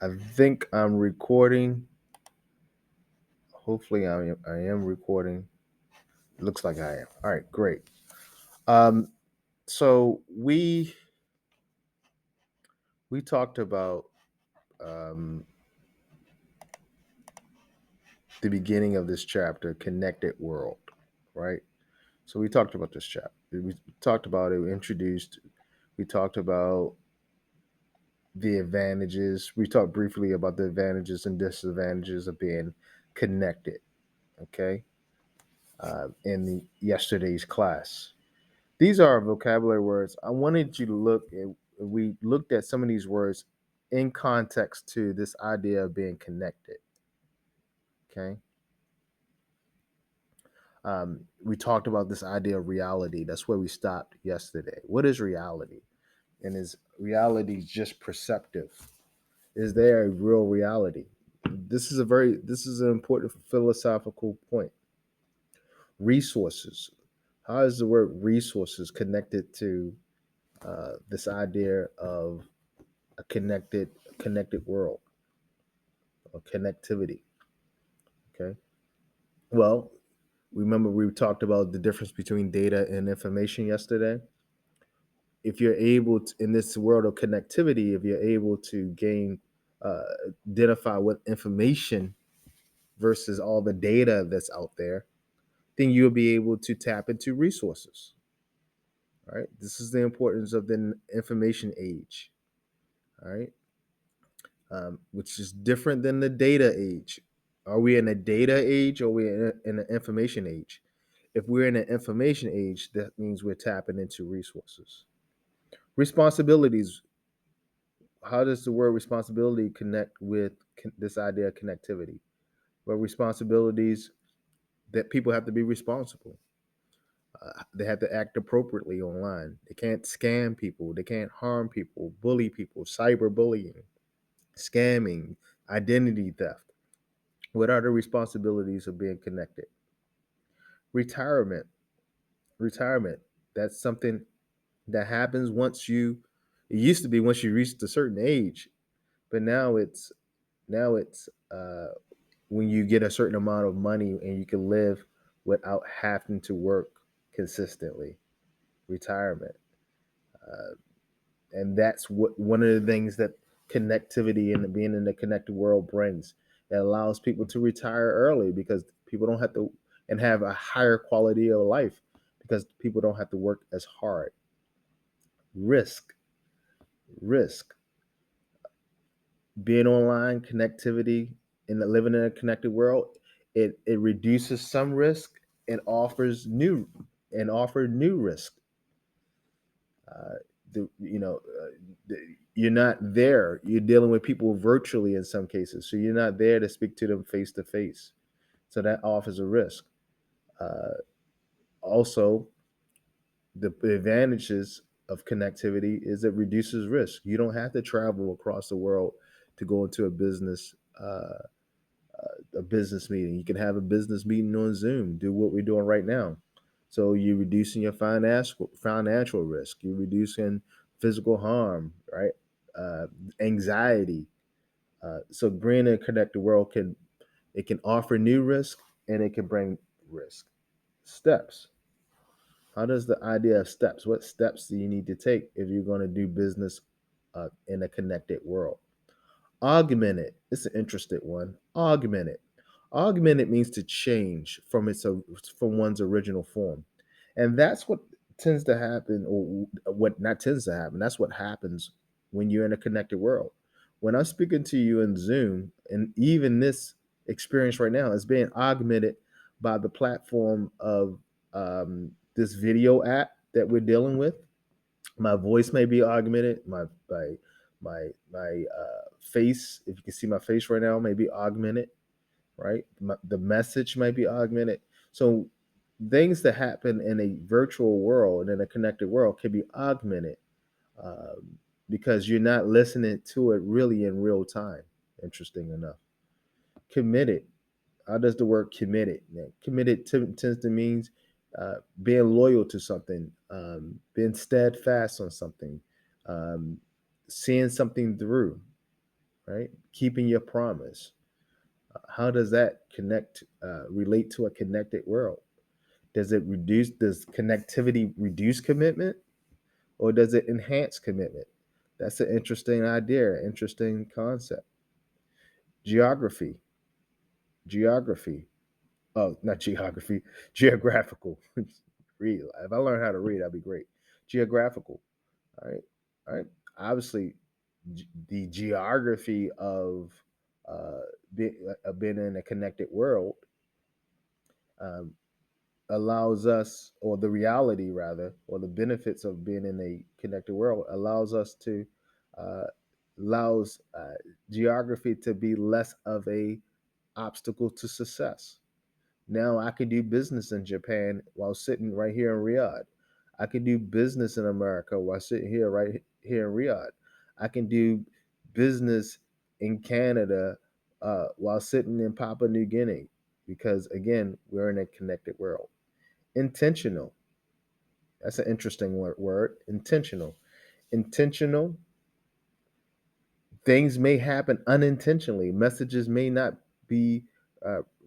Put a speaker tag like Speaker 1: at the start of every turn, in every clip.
Speaker 1: I think I'm recording. Hopefully, I am recording. Looks like I am. All right, great. Um, so we talked about um, the beginning of this chapter, connected world, right? So we talked about this chapter. We talked about it. We introduced. We talked about the advantages. We talked briefly about the advantages and disadvantages of being connected. Okay, in yesterday's class. These are vocabulary words. I wanted you to look at, we looked at some of these words in context to this idea of being connected. Okay. We talked about this idea of reality. That's where we stopped yesterday. What is reality? And is reality just perceptive? Is there a real reality? This is an important philosophical point. Resources. How is the word resources connected to this idea of a connected world or connectivity? Okay. Well, remember we talked about the difference between data and information yesterday. If you're able to, in this world of connectivity, if you're able to gain, uh, identify what information versus all the data that's out there, then you'll be able to tap into resources. All right. This is the importance of the information age. All right. Which is different than the data age. Are we in a data age or are we in an information age? If we're in an information age, that means we're tapping into resources. Responsibilities. How does the word responsibility connect with this idea of connectivity? Well, responsibilities that people have to be responsible. They have to act appropriately online. They can't scam people. They can't harm people, bully people, cyberbullying, scamming, identity theft. What are the responsibilities of being connected? Retirement. Retirement. That's something that happens once you. It used to be once you reached a certain age, but now it's when you get a certain amount of money and you can live without having to work consistently. Retirement. Uh, and that's what one of the things that connectivity and being in the connected world brings. It allows people to retire early because people don't have to, and have a higher quality of life because people don't have to work as hard. Risk. Risk. Being online, connectivity, and living in a connected world, it reduces some risk and offer new risk. uh, you're not there. You're dealing with people virtually in some cases, so you're not there to speak to them face to face. So that offers a risk. Uh, Also, the advantages of connectivity is it reduces risk. You don't have to travel across the world to go into a business meeting. You can have a business meeting on Zoom. Do what we're doing right now. So you're reducing your financial risk. You're reducing physical harm, right? Uh, Anxiety. So being in a connected world can offer new risk and it can bring risk. Steps. How does the idea of steps? What steps do you need to take if you're going to do business in a connected world? Augmented. It's an interesting one. Augmented. Augmented means to change from one's original form, and that's what tends to happen, or what not tends to happen. That's what happens when you're in a connected world. When I'm speaking to you in Zoom, and even this experience right now is being augmented by the platform of this video app that we're dealing with. My voice may be augmented. My face, if you can see my face right now, may be augmented. Right, the message might be augmented. So things that happen in a virtual world and in a connected world can be augmented, um, because you're not listening to it really in real time. Interesting enough. Committed. How does the word committed? Yeah, committed tends to means being loyal to something, being steadfast on something, um, seeing something through. right? Keeping your promise. How does that relate to a connected world? Does connectivity reduce commitment, or does it enhance commitment? That's an interesting idea, interesting concept. Geography. Geography. Oh, not geography, geographical. Read. If I learn how to read, that'd be great. Geographical. All right. All right. Obviously, the geography of uh, being in a connected world um, allows us, or the reality rather, or the benefits of being in a connected world allows us to uh, allows geography to be less of a obstacle to success. Now I can do business in Japan while sitting right here in Riyadh. I can do business in America while sitting here right here in Riyadh. I can do business in Canada while sitting in Papua New Guinea because again, we're in a connected world. Intentional. That's an interesting word. Intentional. Intentional. Things may happen unintentionally. Messages may not be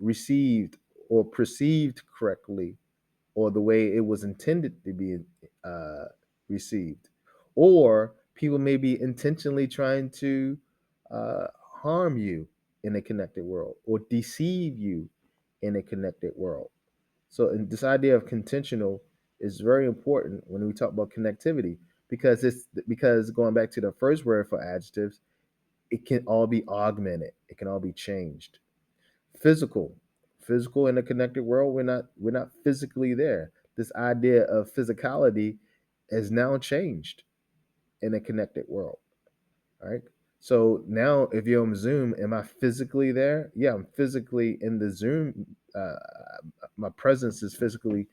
Speaker 1: received or perceived correctly or the way it was intended to be uh, received. Or people may be intentionally trying to harm you in a connected world or deceive you in a connected world. So, and this idea of contentional is very important when we talk about connectivity because going back to the first word for adjectives, it can all be augmented. It can all be changed. Physical, physical in a connected world. We're not physically there. This idea of physicality has now changed in a connected world. All right. So now, if you're on Zoom, am I physically there? Yeah, I'm physically in the Zoom. My presence is physically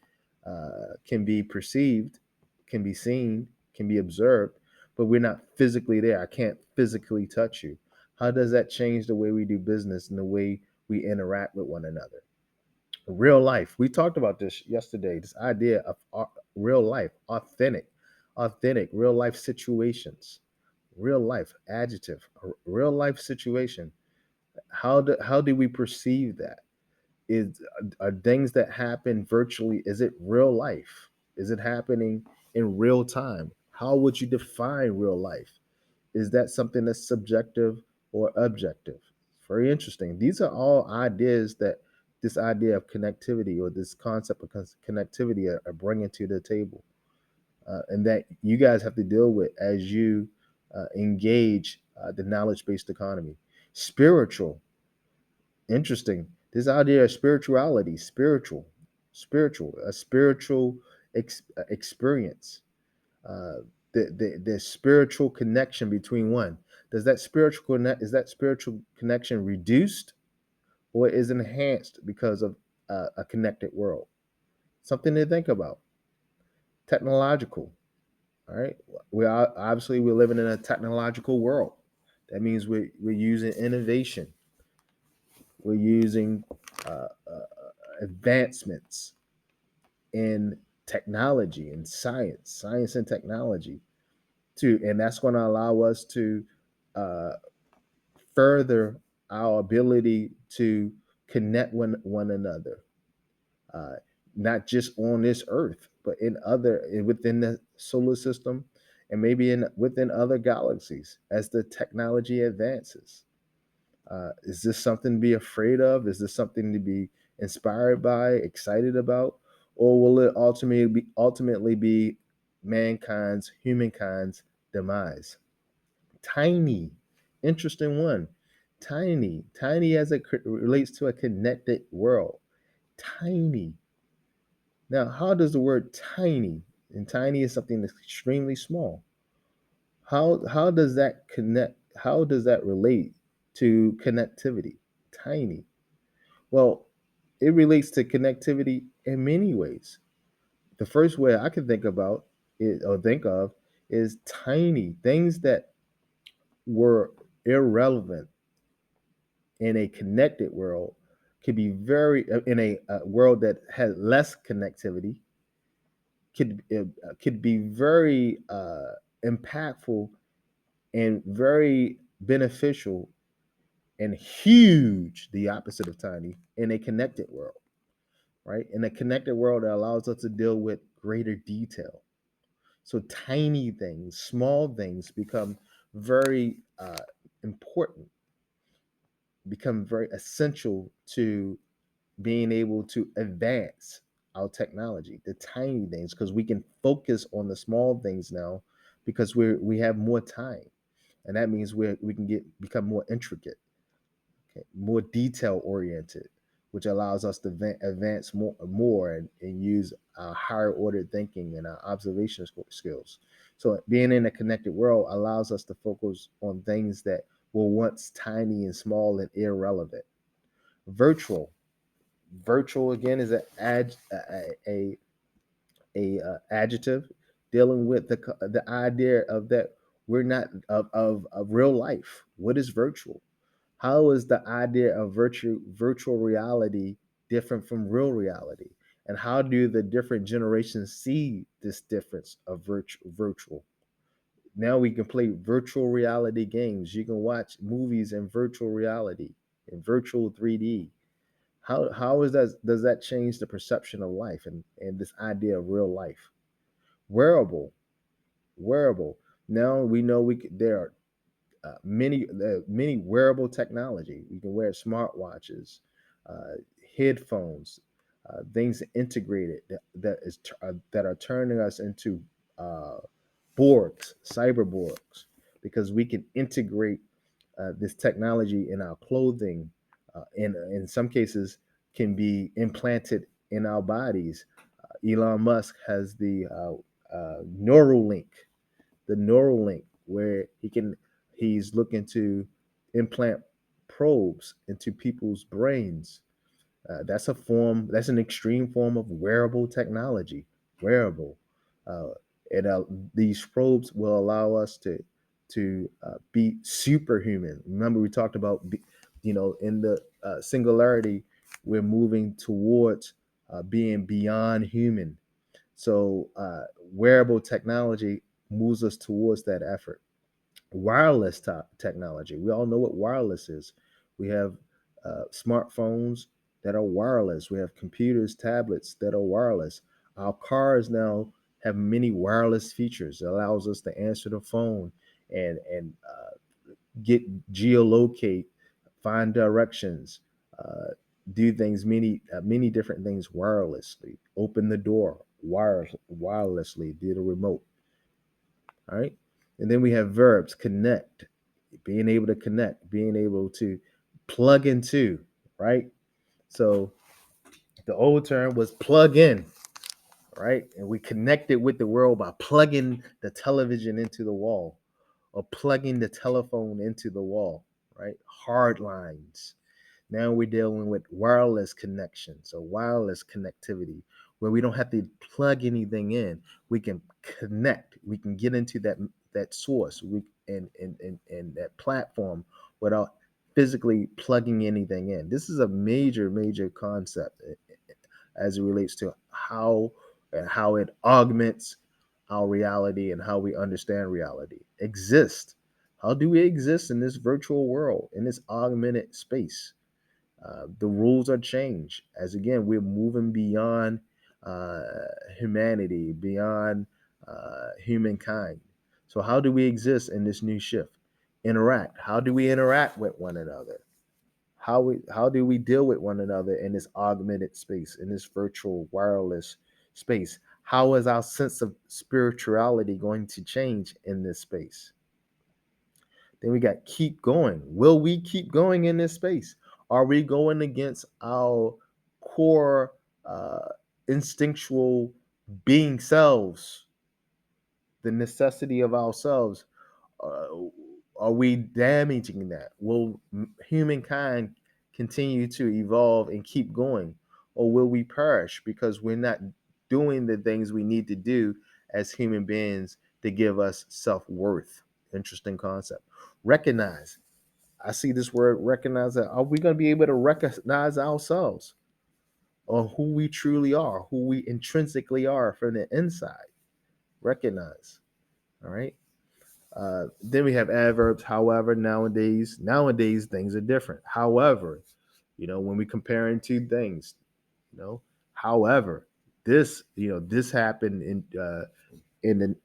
Speaker 1: can be perceived, can be seen, can be observed, but we're not physically there. I can't physically touch you. How does that change the way we do business and the way we interact with one another? Real life. We talked about this yesterday. This idea of real life, authentic, real life situations, real life adjective, a real life situation. How do we perceive that? Is are things that happen virtually? Is it real life? Is it happening in real time? How would you define real life? Is that something that's subjective or objective? Very interesting. These are all ideas that this idea of connectivity or this concept of connectivity are bringing to the table, and that you guys have to deal with as you engage the knowledge-based economy. Spiritual, interesting. This idea of spirituality, spiritual, a spiritual experience, uh, the spiritual connection between one. Is that spiritual connection reduced or is enhanced because of a connected world? Something to think about. Technological, all right. We are obviously we're living in a technological world. That means we're using innovation. We're using advancements in technology and science and technology too, and that's going to allow us to uh, further our ability to connect one another, uh, not just on this earth, but within the solar system, and maybe in within other galaxies as the technology advances. Is this something to be afraid of? Is this something to be inspired by, excited about, or will it ultimately be humankind's demise? Tiny, interesting one. Tiny as it relates to a connected world. Tiny. Now, how does the word tiny, and tiny is something that's extremely small. How does that connect? How does that relate to connectivity? Tiny. Well, it relates to connectivity in many ways. The first way I can think of is tiny things that were irrelevant in a connected world could be in a world that has less connectivity could be very impactful and very beneficial and huge, the opposite of tiny, in a connected world, right? In a connected world that allows us to deal with greater detail. So tiny things, small things become very important, become very essential to being able to advance our technology, the tiny things, because we can focus on the small things now because we have more time, and that means we can become more intricate, okay, more detail oriented, which allows us to advance more and use our higher order thinking and our observation skills. So being in a connected world allows us to focus on things that were once tiny and small and irrelevant. Virtual virtual again is a adjective dealing with the idea of that we're not of real life. What is virtual? How is the idea of virtual reality different from real reality? And how do the different generations see this difference of virtual? Now we can play virtual reality games. You can watch movies in virtual reality, in virtual 3D. How is that, does that change the perception of life and this idea of real life? Wearable, wearable. Now we know there are many wearable technology. You can wear smartwatches, uh, headphones, things integrated that are turning us into uh, borgs, cyberborgs, because we can integrate this technology in our clothing, and in some cases can be implanted in our bodies. Elon Musk has Neuralink, the Neuralink, where he's looking to implant probes into people's brains. That's an extreme form of wearable technology. Wearable, uh, and these probes will allow us to be superhuman. Remember, we talked about, in the singularity, we're moving towards being beyond human. So, wearable technology moves us towards that effort. Wireless technology. We all know what wireless is. We have smartphones that are wireless. We have computers, tablets that are wireless. Our cars now have many wireless features. It allows us to answer the phone and get geolocate, find directions, uh, do things many different things wirelessly. Open the door wirelessly. Do the remote. All right. And then we have verbs: connect, being able to connect, being able to plug into, right? So the old term was plug in, right? And we connected with the world by plugging the television into the wall or plugging the telephone into the wall, right? Hard lines. Now we're dealing with wireless connections or wireless connectivity where we don't have to plug anything in. We can connect. We can get into that source and that platform without physically plugging anything in. This is a major concept as it relates to how it augments our reality and how we understand reality. Exist. How do we exist in this virtual world, in this augmented space? The rules are changed as again we're moving beyond uh, humanity, beyond humankind. So how do we exist in this new shift? Interact. How do we interact with one another? How do we deal with one another in this augmented space, in this virtual wireless space? How is our sense of spirituality going to change in this space? Then we got keep going. Will we keep going in this space? Are we going against our core instinctual being selves, the necessity of ourselves? Uh, are we damaging that? Will humankind continue to evolve and keep going? Or will we perish because we're not doing the things we need to do as human beings to give us self worth? Interesting concept. Recognize. I see this word recognize. That are we going to be able to recognize ourselves or who we truly are, who we intrinsically are from the inside? Recognize. All right. Then we have adverbs. However, nowadays things are different. However, when we comparing two things, you know, however, this happened in the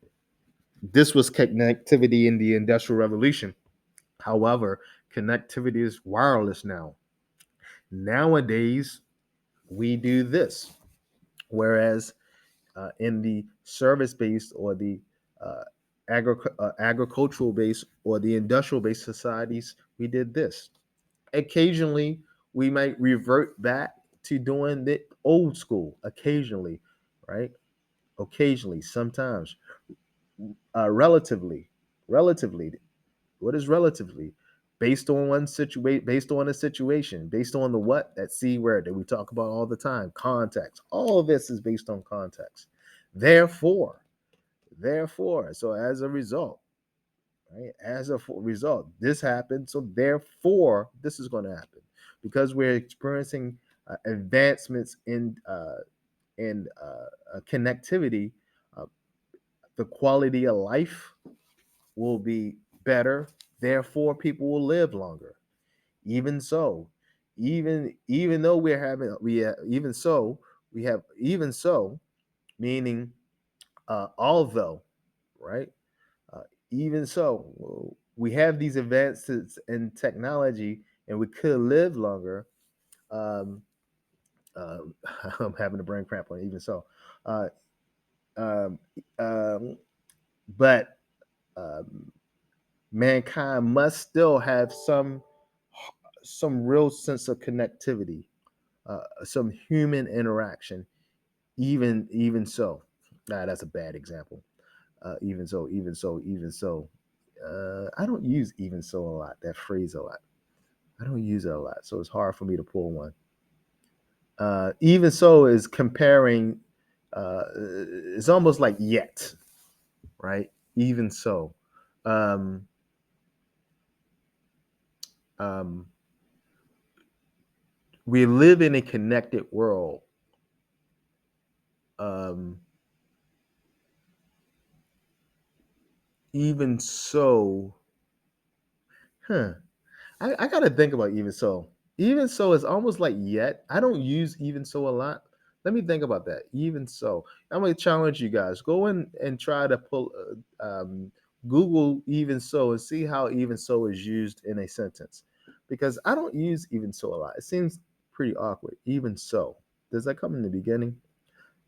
Speaker 1: this was connectivity in the Industrial Revolution. However, connectivity is wireless now. Nowadays, we do this, whereas in the service based or the agricultural based or the industrial based societies, we did this. Occasionally, we might revert back to doing the old school, occasionally, right? Occasionally, sometimes, relatively. What is relatively? Based on one situation, based on a situation, based on the what, that C word that we talk about all the time, context. All of this is based on context. Therefore, so as a result, right? As a result, this happened. So therefore, this is going to happen because we're experiencing advancements in connectivity. Uh, the quality of life will be better. Therefore, people will live longer. Even so, even though we're having even so we have even so meaning although, right? Uh, Even so, we have these advances in technology, and we could live longer. Um, uh, I'm having a brain cramp on even so. Uh, um, um, but um, mankind must still have some real sense of connectivity, some human interaction. Even so, that's a bad example. Even so. I don't use even so a lot. That phrase a lot. I don't use it a lot, so it's hard for me to pull one. Even so is comparing. It's almost like yet, right? Even so. Um, um, we live in a connected world. Um, Even so, huh? I got to think about even so. Even so is almost like yet. I don't use even so a lot. Let me think about that. Even so, I'm gonna challenge you guys. Go in and try to pull Google even so and see how even so is used in a sentence. Because I don't use even so a lot. It seems pretty awkward. Even so, does that come in the beginning?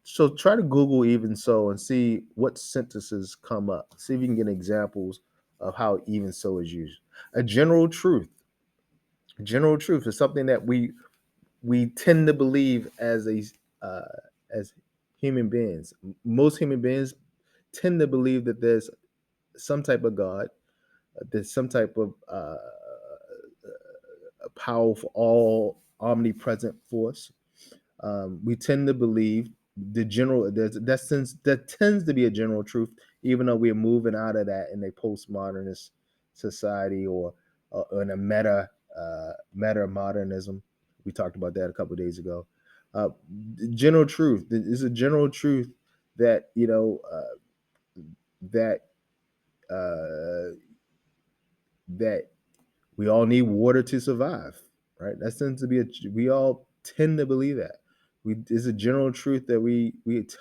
Speaker 1: So try to Google even so and see what sentences come up. See if you can get examples of how even so is used. A general truth. General truth is something that we tend to believe uh, as human beings. Most human beings tend to believe that there's some type of God, there's some type of powerful, all omnipresent force. We tend to believe the general that tends to be a general truth, even though we're moving out of that in a postmodernist society or in a meta modernism. We talked about that a couple of days ago. Uh, General truth is a general truth that that uh, that we all need water to survive, right? That tends to be we all tend to believe that. It's a general truth that we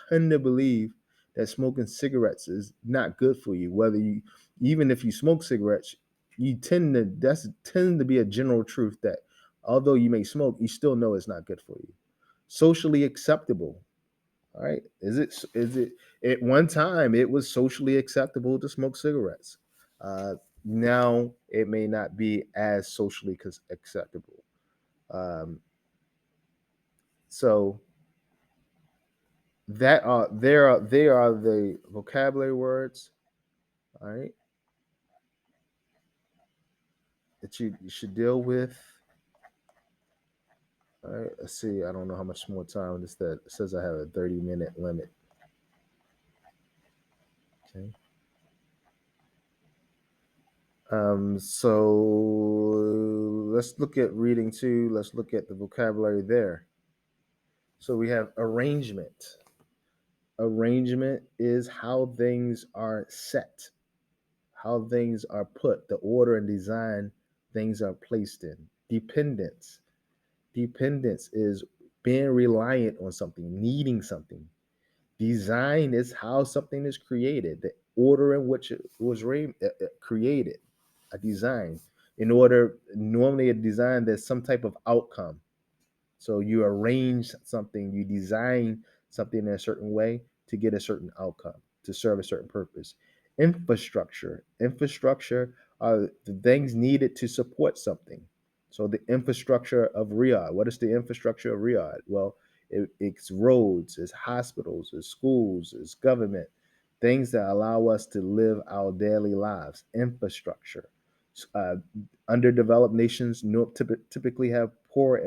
Speaker 1: tend to believe that smoking cigarettes is not good for you. Whether you even if you smoke cigarettes, you tend to be a general truth that although you may smoke, you still know it's not good for you. Socially acceptable, all right? Is it at one time it was socially acceptable to smoke cigarettes. Now it may not be as socially acceptable. Um, so there are the vocabulary words, all right, that you should deal with. All right, let's see. I don't know how much more time this that it says I have a 30-minute limit. Okay. So let's look at reading two. Let's look at the vocabulary there. So we have arrangement. Arrangement is how things are set. how things are put, the order and design things are placed in. Dependence. Dependence is being reliant on something, needing something. Design is how something is created, the order in which it was created, a design. In order, normally a design, there's some type of outcome. So you arrange something, you design something in a certain way to get a certain outcome, to serve a certain purpose. Infrastructure. Infrastructure are the things needed to support something. So the infrastructure of Riyadh. What is the infrastructure of Riyadh? Well, it's roads, it's hospitals, it's schools, it's government, things that allow us to live our daily lives. Infrastructure. Uh, Underdeveloped nations typically have poor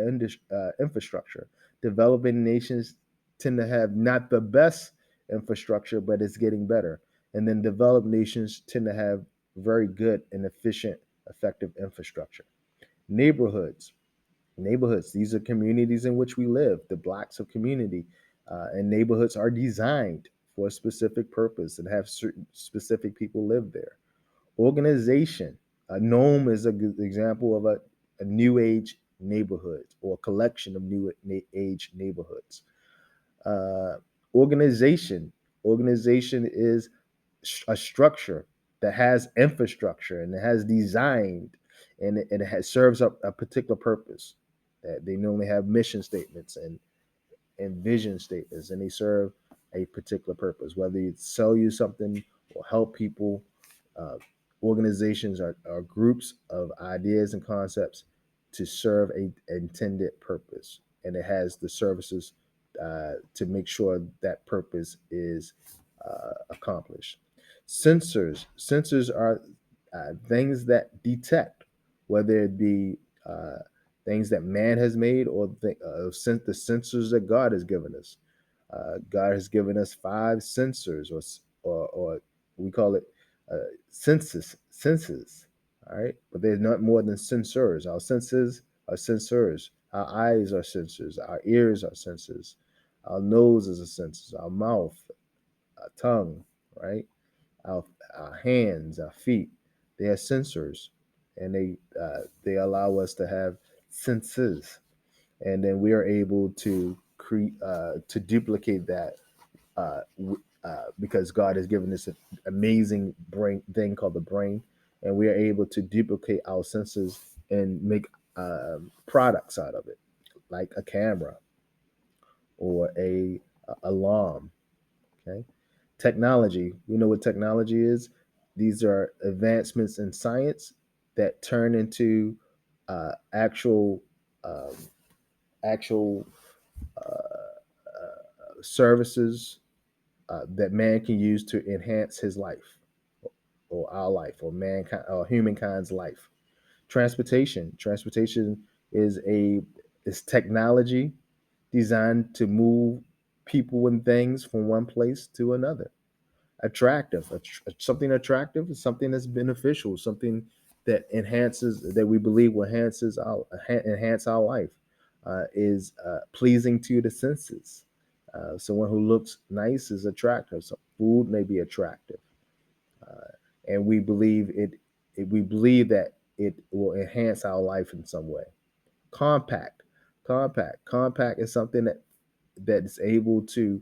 Speaker 1: infrastructure. Developing nations tend to have not the best infrastructure, but it's getting better. And then developed nations tend to have very good and efficient, effective infrastructure. Neighborhoods. Neighborhoods, these are communities in which we live, the blocks of community. And neighborhoods are designed for a specific purpose and have certain specific people live there. Organization. A gnome is a good example of a new age neighborhood or a collection of new age neighborhoods. Uh, organization. Organization is a structure that has infrastructure and it has designed and it has serves up a particular purpose. That they normally have mission statements and vision statements, and they serve a particular purpose, whether you sell you something or help people. uh, Organizations are groups of ideas and concepts to serve a intended purpose, and it has the services to make sure that purpose is accomplished. Sensors are things that detect, whether it be uh, things that man has made or the sensors that God has given us. God has given us five sensors, or we call it senses. All right, but they're not more than sensors. Our senses are sensors. Our eyes are sensors. Our ears are sensors. Our nose is a sensor. Our mouth, our tongue, right? Our, our hands, our feet, they are sensors, and they allow us to have senses, and then we are able to create to duplicate that because God has given us an amazing brain thing called the brain, and we are able to duplicate our senses and make products out of it, like a camera or a alarm. Okay, technology. We know what technology is. These are advancements in science that turn into actual um, actual services that man can use to enhance his life or our life or mankind or humankind's life. Transportation is a is technology designed to move people and things from one place to another. Attractive, something attractive is something that's beneficial, something that enhances, that we believe will enhance our life, is pleasing to the senses. Someone who looks nice is attractive. So food may be attractive, uh, and we believe that it will enhance our life in some way. Compact, compact is something that is able to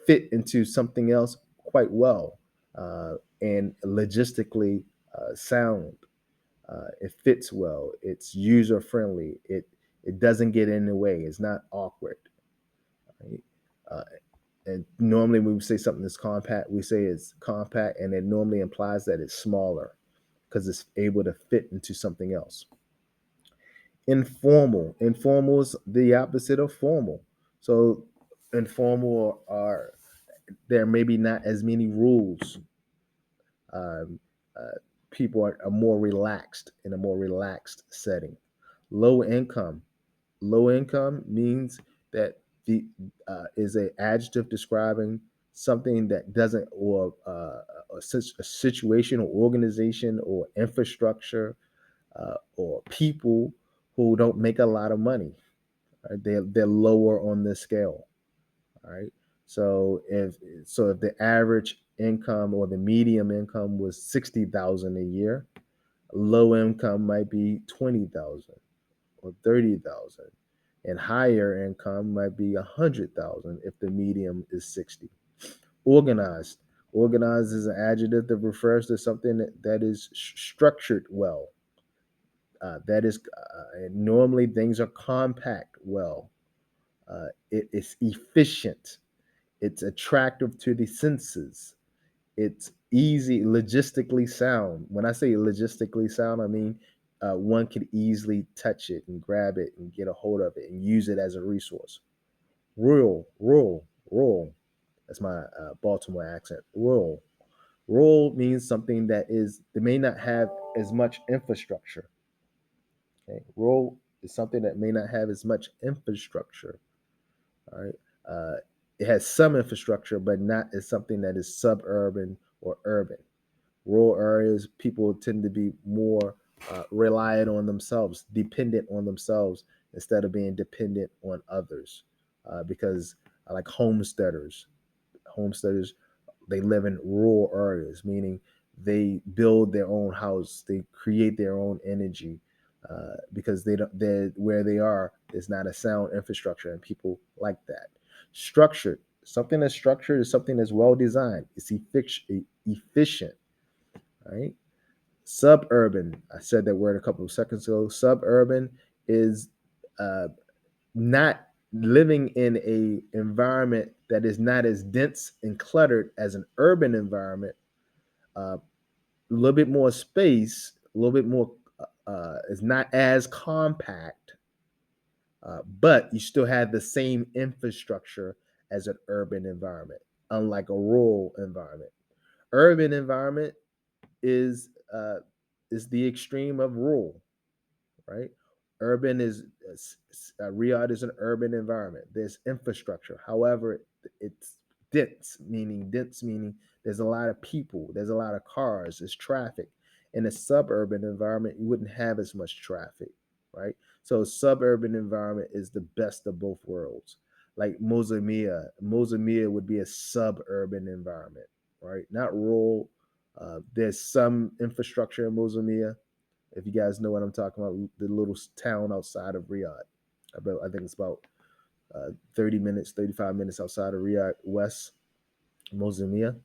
Speaker 1: fit into something else quite well, and logistically sound. It fits well. It's user friendly. It doesn't get in the way. It's not awkward. Right? Uh, and normally when we say something is compact, we say it's compact, and it normally implies that it's smaller because it's able to fit into something else. Informal is the opposite of formal. So informal are there maybe not as many rules. Um, uh, People are more relaxed in a more relaxed setting. Low income. Low income means that the is a adjective describing something that doesn't, or a situation or organization or infrastructure or people who don't make a lot of money. Right? They're lower on the scale. All right. So if the average income or the medium income was 60,000 a year, low income might be 20,000 or 30,000, and higher income might be 100,000 if the medium is 60. Organized. Organized is an adjective that refers to something that is structured well. That is normally things are compact well. It is efficient. It's attractive to the senses. It's easy, logistically sound. When I say logistically sound, I mean one could easily touch it and grab it and get a hold of it and use it as a resource. Rural. That's my Baltimore accent. Rural. Rural means something that may not have as much infrastructure. Okay, rural is something that may not have as much infrastructure. All right, uh, it has some infrastructure, but not as something that is suburban or urban. Rural areas, people tend to be more reliant on themselves, dependent on themselves instead of being dependent on others. Because like homesteaders, they live in rural areas, meaning they build their own house, they create their own energy, because they're where they are is not a sound infrastructure, and people like that. Structured, something that's structured is something that's well designed. It's efficient, right? Suburban, I said that word a couple of seconds ago. Suburban is uh, not living in a environment that is not as dense and cluttered as an urban environment. A little bit more space, a little bit more. It's not as compact, but you still have the same infrastructure as an urban environment, unlike a rural environment. Urban environment is uh, is the extreme of rural, right? Urban is Riyadh is an urban environment. There's infrastructure. However, it's dense meaning there's a lot of people, there's a lot of cars, there's traffic. In a suburban environment, you wouldn't have as much traffic, right? So a suburban environment is the best of both worlds. Like Mozambique would be a suburban environment, right? Not rural. There's some infrastructure in Mozambique, if you guys know what I'm talking about, the little town outside of Riyadh. I think it's about 30 minutes, 35 minutes outside of Riyadh West, Mozambique.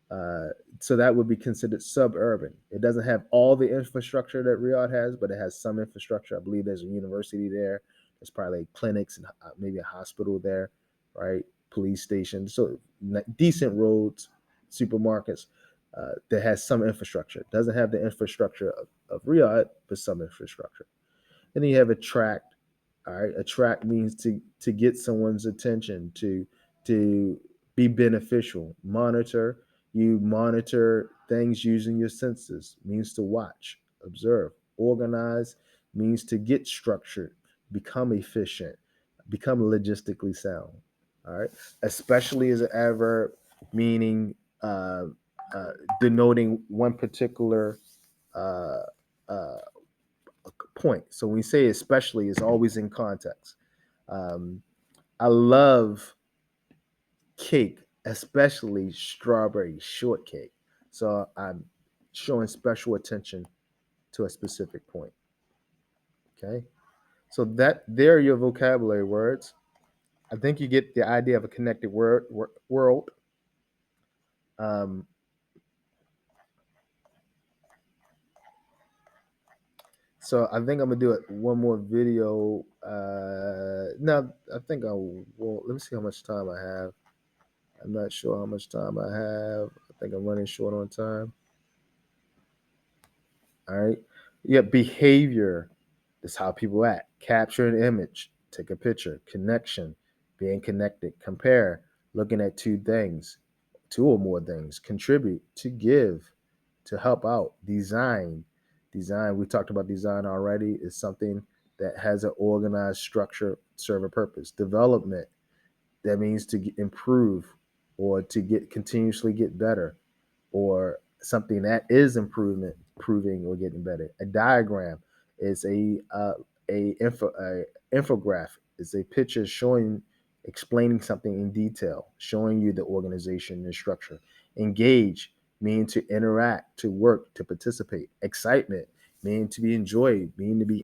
Speaker 1: Uh, so that would be considered suburban. It doesn't have all the infrastructure that Riyadh has, but it has some infrastructure. I believe there's a university there. There's probably clinics and maybe a hospital there, right? Police station. So decent roads, supermarkets. That has some infrastructure. It doesn't have the infrastructure of Riyadh, but some infrastructure. Then you have a tract. All right, attract means to get someone's attention, to be beneficial. Monitor, you monitor things using your senses, means to watch, observe. Organize means to get structured, become efficient, become logistically sound. All right, especially as an adverb, meaning uh, denoting one particular uh, uh, point. So when we say especially, it's always in context. Um, I love cake, especially strawberry shortcake. So I'm showing special attention to a specific point. Okay. So that there are your vocabulary words. I think you get the idea of a connected world. Um, so I think I'm gonna do it one more video. No, I think I will. Let me see how much time I have. I'm not sure how much time I have. I think I'm running short on time. All right. Yeah, behavior is how people act. Capture an image, take a picture, connection, being connected, compare, looking at two or more things, contribute, to give, to help out, design. Design, we talked about design already, is something that has an organized structure, serve a purpose. Development, that means to improve or to get continuously get better, or something that is improving or getting better. A diagram is a infograph. It's a picture showing explaining something in detail, showing you the organization and structure. Engage, meaning to interact, to work, to participate. Excitement, meaning to be enjoyed, meaning to be